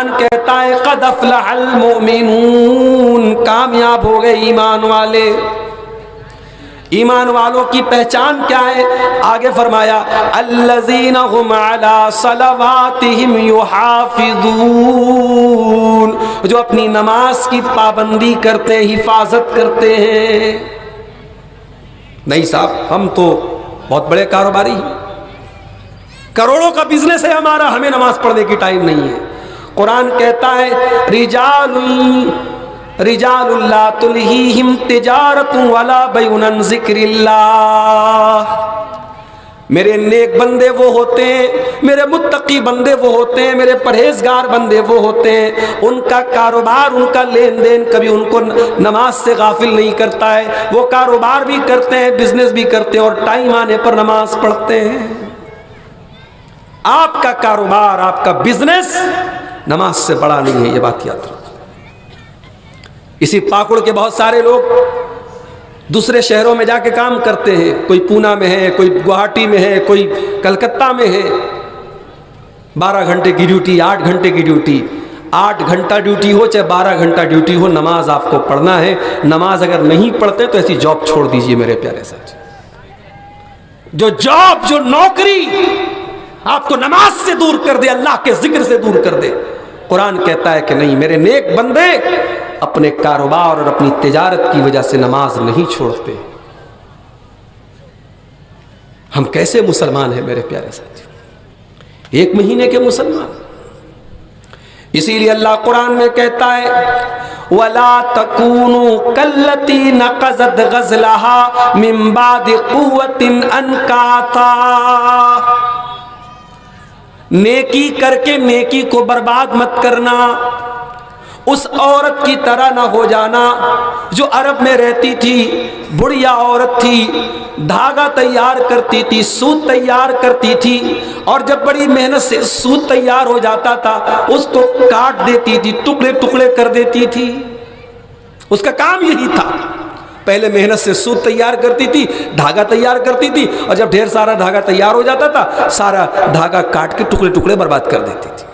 کہتا ہے قد افلح المؤمنون، کامیاب ہو گئے ایمان والے۔ ایمان والوں کی پہچان کیا ہے؟ آگے فرمایا الذین هم علی صلواتہم یحافظون، جو اپنی نماز کی پابندی کرتے ہیں، حفاظت کرتے ہیں۔ نہیں صاحب، ہم تو بہت بڑے کاروباری ہیں، کروڑوں کا بزنس ہے ہمارا، ہمیں نماز پڑھنے کی ٹائم نہیں ہے۔ قرآن کہتا ہے رجال لا تلہیہم تجارت ولا بیع عن ذکر اللہ، میرے نیک بندے وہ ہوتے ہیں، میرے متقی بندے وہ ہوتے ہیں، میرے پرہیزگار بندے وہ ہوتے ہیں، ان کا کاروبار، ان کا لین دین کبھی ان کو نماز سے غافل نہیں کرتا ہے۔ وہ کاروبار بھی کرتے ہیں، بزنس بھی کرتے ہیں، اور ٹائم آنے پر نماز پڑھتے ہیں۔ آپ کا کاروبار، آپ کا بزنس نماز سے بڑا نہیں ہے، یہ بات یاد رکھو۔ اسی پاکڑ کے بہت سارے لوگ دوسرے شہروں میں جا کے کام کرتے ہیں، کوئی پونا میں ہے، کوئی گوہاٹی میں ہے، کوئی کلکتہ میں ہے۔ 12 گھنٹے کی ڈیوٹی، 8 گھنٹے کی ڈیوٹی، 8 گھنٹہ ڈیوٹی ہو چاہے 12 گھنٹہ ڈیوٹی ہو، نماز آپ کو پڑھنا ہے۔ نماز اگر نہیں پڑھتے تو ایسی جاب چھوڑ دیجئے میرے پیارے ساتھی۔ جو جاب، جو نوکری آپ کو نماز سے دور کر دے، اللہ کے ذکر سے دور کر دے، قرآن کہتا ہے کہ نہیں، میرے نیک بندے اپنے کاروبار اور اپنی تجارت کی وجہ سے نماز نہیں چھوڑتے۔ ہم کیسے مسلمان ہیں میرے پیارے ساتھی؟ 1 مہینے کے مسلمان۔ اسی لیے اللہ قرآن میں کہتا ہے وَلَا تَكُونُوا كَالَّتِي نَقَضَتْ غَزْلَهَا مِن بَعْدِ قُوَّةٍ أَنْكَاثًا، نیکی کر کے نیکی کو برباد مت کرنا، اس عورت کی طرح نہ ہو جانا جو عرب میں رہتی تھی، بڑھیا عورت تھی، دھاگا تیار کرتی تھی، سوت تیار کرتی تھی، اور جب بڑی محنت سے سوت تیار ہو جاتا تھا اس کو کاٹ دیتی تھی، ٹکڑے ٹکڑے کر دیتی تھی۔ اس کا کام یہی تھا، پہلے محنت سے سوت تیار کرتی تھی، دھاگا تیار کرتی تھی، اور جب ڈھیر سارا دھاگا تیار ہو جاتا تھا سارا دھاگا کاٹ کے ٹکڑے ٹکڑے برباد کر دیتی تھی۔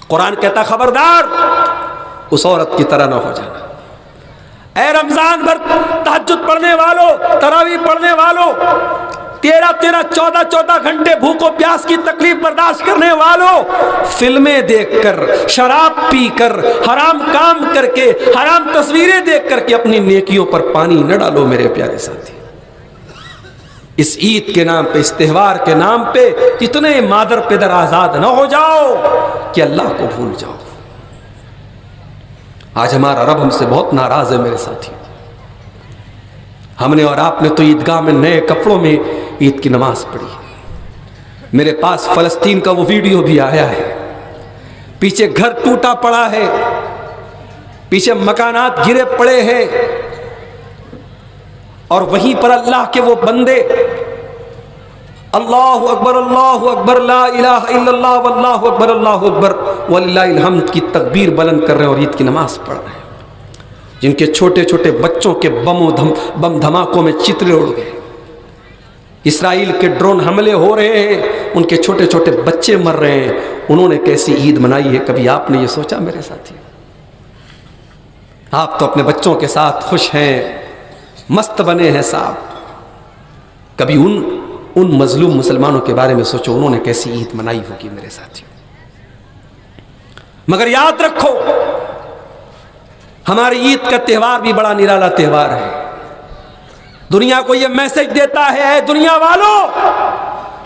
قرآن کہتا خبردار، اس عورت کی طرح نہ ہو جانا۔ اے رمضان بھر تہجد پڑھنے والوں، تراویح پڑھنے والوں، 13-14 گھنٹے بھوک و پیاس کی تکلیف برداشت کرنے والوں، فلمیں دیکھ کر، شراب پی کر، حرام کام کر کے، حرام تصویریں دیکھ کر کے اپنی نیکیوں پر پانی نہ ڈالو میرے پیارے ساتھی۔ اس عید کے نام پہ، اس تہوار کے نام پہ اتنے مادر پدر آزاد نہ ہو جاؤ کہ اللہ کو بھول جاؤ۔ آج ہمارا رب ہم سے بہت ناراض ہے میرے ساتھی۔ ہم نے اور آپ نے تو عیدگاہ میں نئے کپڑوں میں عید کی نماز پڑھی۔ میرے پاس فلسطین کا وہ ویڈیو بھی آیا ہے، پیچھے گھر ٹوٹا پڑا ہے، پیچھے مکانات گرے پڑے ہیں، اور وہیں پر اللہ کے وہ بندے اللہ اکبر اللہ اکبر لا الہ الا اللہ واللہ اکبر اللہ اکبر وللہ الحمد کی تکبیر بلند کر رہے ہیں اور عید کی نماز پڑھ رہے ہیں، جن کے چھوٹے چھوٹے بچوں کے بم دھماکوں میں چترے اڑ گئے، اسرائیل کے ڈرون حملے ہو رہے ہیں، ان کے چھوٹے چھوٹے بچے مر رہے ہیں۔ انہوں نے کیسی عید منائی ہے، کبھی آپ نے یہ سوچا میرے ساتھی؟ آپ تو اپنے بچوں کے ساتھ خوش ہیں، مست بنے ہیں صاحب، کبھی ان مظلوم مسلمانوں کے بارے میں سوچو، انہوں نے کیسی عید منائی ہوگی میرے ساتھی۔ مگر یاد رکھو، ہماری عید کا تہوار بھی بڑا نرالا تہوار ہے، دنیا کو یہ میسج دیتا ہے اے دنیا والوں،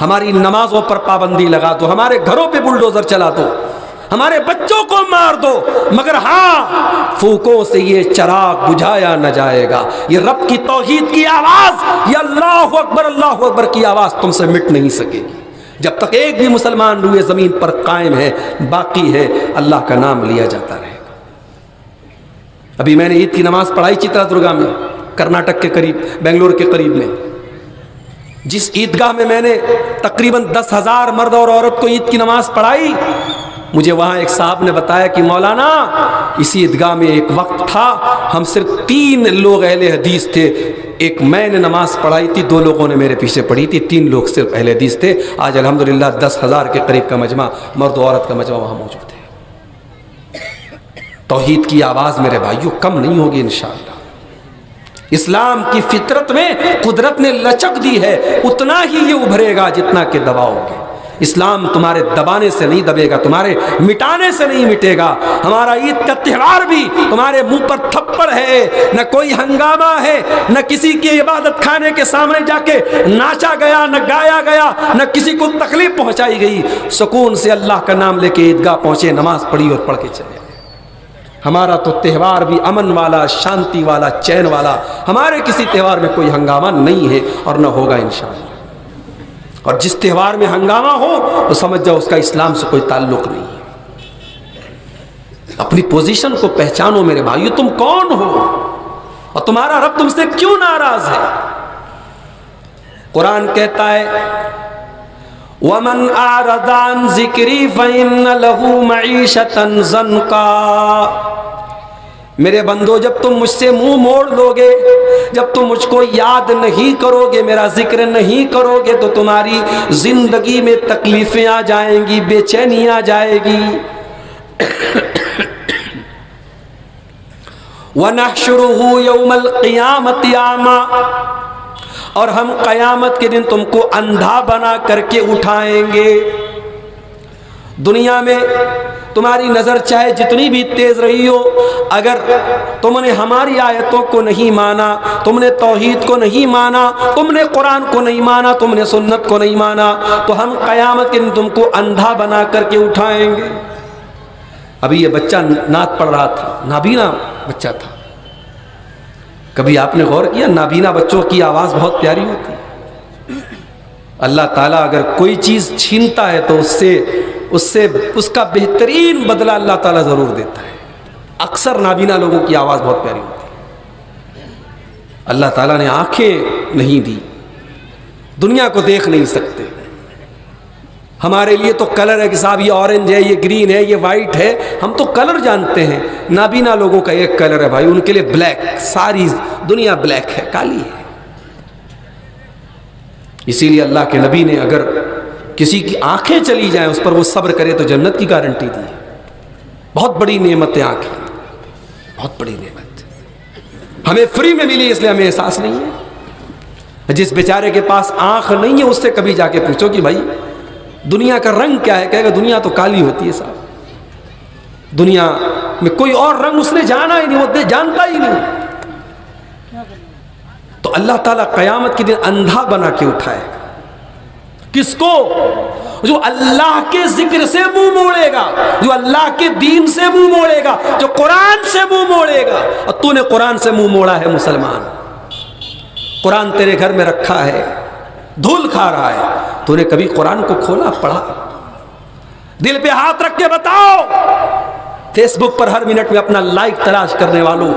ہماری نمازوں پر پابندی لگا دو، ہمارے گھروں پہ بلڈوزر چلا دو، ہمارے بچوں کو مار دو، مگر ہاں پھوکوں سے یہ چراغ بجھایا نہ جائے گا، یہ رب کی توحید کی آواز، یہ اللہ اکبر کی آواز تم سے مٹ نہیں سکے گی جب تک ایک بھی مسلمان روئے زمین پر قائم ہے، باقی ہے، اللہ کا نام لیا جاتا رہے گا۔ ابھی میں نے عید کی نماز پڑھائی چترا درگا میں، کرناٹک کے قریب، بنگلور کے قریب میں، جس عیدگاہ میں نے تقریباً 10,000 مرد اور عورت کو عید کی نماز پڑھائی، مجھے وہاں ایک صاحب نے بتایا کہ مولانا اسی عیدگاہ میں ایک وقت تھا ہم صرف 3 لوگ اہل حدیث تھے، ایک میں نے نماز پڑھائی تھی، 2 لوگوں نے میرے پیچھے پڑھی تھی، 3 لوگ صرف اہل حدیث تھے۔ آج الحمدللہ 10,000 کے قریب کا مجمع، مرد و عورت کا مجمع وہاں موجود ہے۔ توحید کی آواز میرے بھائیوں کم نہیں ہوگی انشاءاللہ۔ اسلام کی فطرت میں قدرت نے لچک دی ہے، اتنا ہی یہ ابھرے گا جتنا کہ دباؤ گے۔ اسلام تمہارے دبانے سے نہیں دبے گا، تمہارے مٹانے سے نہیں مٹے گا۔ ہمارا عید کا تہوار بھی تمہارے منہ پر تھپڑ ہے، نہ کوئی ہنگامہ ہے، نہ کسی کی عبادت خانے کے سامنے جا کے ناچا گیا، نہ گایا گیا، نہ کسی کو تکلیف پہنچائی گئی۔ سکون سے اللہ کا نام لے کے عیدگاہ پہنچے، نماز پڑھی اور پڑھ کے چلے۔ ہمارا تو تہوار بھی امن والا، شانتی والا، چین والا۔ ہمارے کسی تہوار میں کوئی ہنگامہ نہیں ہے اور نہ ہوگا انشاءاللہ۔ اور جس تہوار میں ہنگامہ ہو تو سمجھ جاؤ اس کا اسلام سے کوئی تعلق نہیں ہے۔ اپنی پوزیشن کو پہچانو میرے بھائیو، تم کون ہو اور تمہارا رب تم سے کیوں ناراض ہے۔ قرآن کہتا ہے وَمَنْ أَعْرَضَ عَنْ ذِكْرِي فَإِنَّ لَهُ مَعِيشَةً ضَنْكًا۔ میرے بندو، جب تم مجھ سے منہ موڑ لو گے، جب تم مجھ کو یاد نہیں کرو گے، میرا ذکر نہیں کرو گے، تو تمہاری زندگی میں تکلیفیں آ جائیں گی، بے چینی آ جائے گی۔ وَنَحْشُرُهُ يَوْمَ الْقِيَامَةِ أَعْمَى، اور ہم قیامت کے دن تم کو اندھا بنا کر کے اٹھائیں گے۔ دنیا میں تمہاری نظر چاہے جتنی بھی تیز رہی ہو، اگر تم نے ہماری آیتوں کو نہیں مانا، تم نے توحید کو نہیں مانا، تم نے قرآن کو نہیں مانا، تم نے سنت کو نہیں مانا، تو ہم قیامت کے دن تم کو اندھا بنا کر کے اٹھائیں گے۔ ابھی یہ بچہ نعت پڑھ رہا تھا، نابینا بچہ تھا۔ کبھی آپ نے غور کیا نابینا بچوں کی آواز بہت پیاری ہوتی ہے۔ اللہ تعالیٰ اگر کوئی چیز چھینتا ہے تو اس کا بہترین بدلہ اللہ تعالیٰ ضرور دیتا ہے۔ اکثر نابینا لوگوں کی آواز بہت پیاری ہوتی ہے۔ اللہ تعالیٰ نے آنکھیں نہیں دی، دنیا کو دیکھ نہیں سکتے۔ ہمارے لیے تو کلر ہے کہ صاحب یہ اورنج ہے، یہ گرین ہے، یہ وائٹ ہے، ہم تو کلر جانتے ہیں۔ نابینا لوگوں کا ایک کلر ہے بھائی، ان کے لیے بلیک، ساری دنیا بلیک ہے، کالی ہے۔ اسی لیے اللہ کے نبی نے اگر کسی کی آنکھیں چلی جائیں اس پر وہ صبر کرے تو جنت کی گارنٹی دی ہے۔ بہت بڑی نعمت ہے آنکھیں، بہت بڑی نعمت، ہمیں فری میں ملی، اس لیے ہمیں احساس نہیں ہے۔ جس بیچارے کے پاس آنکھ نہیں ہے اس سے کبھی جا کے پوچھو کہ بھائی دنیا کا رنگ کیا ہے، کہے گا دنیا تو کالی ہوتی ہے صاحب، دنیا میں کوئی اور رنگ اس نے جانا ہی نہیں، وہ جانتا ہی نہیں۔ تو اللہ تعالیٰ قیامت کے دن اندھا بنا کے اٹھائے گا۔ کس کو؟ جو اللہ کے ذکر سے منہ موڑے گا، جو اللہ کے دین سے منہ موڑے گا، جو قرآن سے منہ موڑے گا۔ اور تو نے قرآن سے منہ موڑا ہے مسلمان، قرآن تیرے گھر میں رکھا ہے، دھول کھا رہا ہے، تو نے کبھی قرآن کو کھولا پڑھا؟ دل پہ ہاتھ رکھ کے بتاؤ۔ فیس بک پر ہر منٹ میں اپنا لائک تلاش کرنے والوں،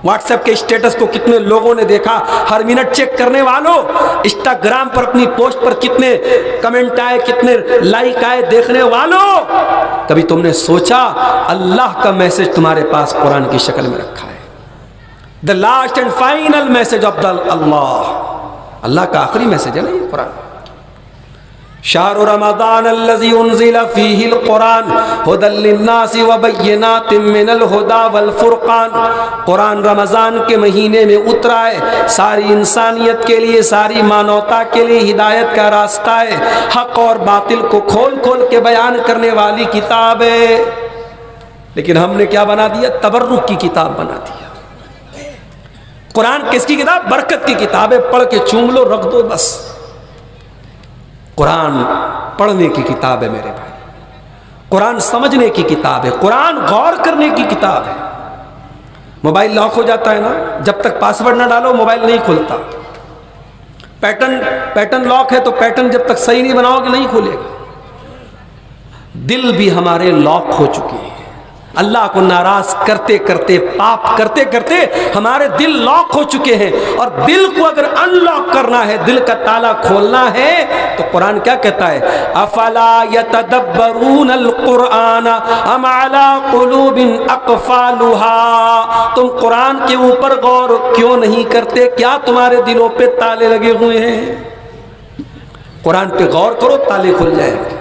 واٹس ایپ کے اسٹیٹس کو کتنے لوگوں نے دیکھا ہر منٹ چیک کرنے والوں، انسٹاگرام پر اپنی پوسٹ پر کتنے کمنٹ آئے، کتنے لائک آئے دیکھنے والوں، کبھی تم نے سوچا اللہ کا میسج تمہارے پاس قرآن کی شکل میں رکھا ہے؟ The last and final message of اللہ کا آخری میسج ہے نا یہ قرآن۔ شہر رمضان الذی انزل فیہ القرآن ھدی للناس وبینات من الھدی والفرقان۔ قرآن رمضان کے مہینے میں اترا ہے، ساری انسانیت کے لیے، ساری مانوتا کے لیے ہدایت کا راستہ ہے، حق اور باطل کو کھول کھول کے بیان کرنے والی کتاب ہے۔ لیکن ہم نے کیا بنا دیا؟ تبرک کی کتاب بنا دیا۔ قرآن کس کی کتاب؟ برکت کی کتاب ہے، پڑھ کے چوم لو رکھ دو بس۔ قرآن پڑھنے کی کتاب ہے میرے بھائی، قرآن سمجھنے کی کتاب ہے، قرآن غور کرنے کی کتاب ہے۔ موبائل لاک ہو جاتا ہے نا، جب تک پاسورڈ نہ ڈالو موبائل نہیں کھلتا۔ پیٹرن لاک ہے تو پیٹرن جب تک صحیح نہیں بناؤ گے نہیں کھولے گا۔ دل بھی ہمارے لاک ہو چکے ہیں، اللہ کو ناراض کرتے کرتے، پاپ کرتے کرتے ہمارے دل لاک ہو چکے ہیں۔ اور دل کو اگر ان لاک کرنا ہے، دل کا تالا کھولنا ہے، تو قرآن کیا کہتا ہے؟ افلا یتدبرون القرآن ام علی قلوب اقفالها۔ تم قرآن کے اوپر غور کیوں نہیں کرتے؟ کیا تمہارے دلوں پہ تالے لگے ہوئے ہیں؟ قرآن پہ غور کرو، تالے کھل جائیں گے۔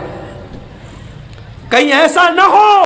کہیں ایسا نہ ہو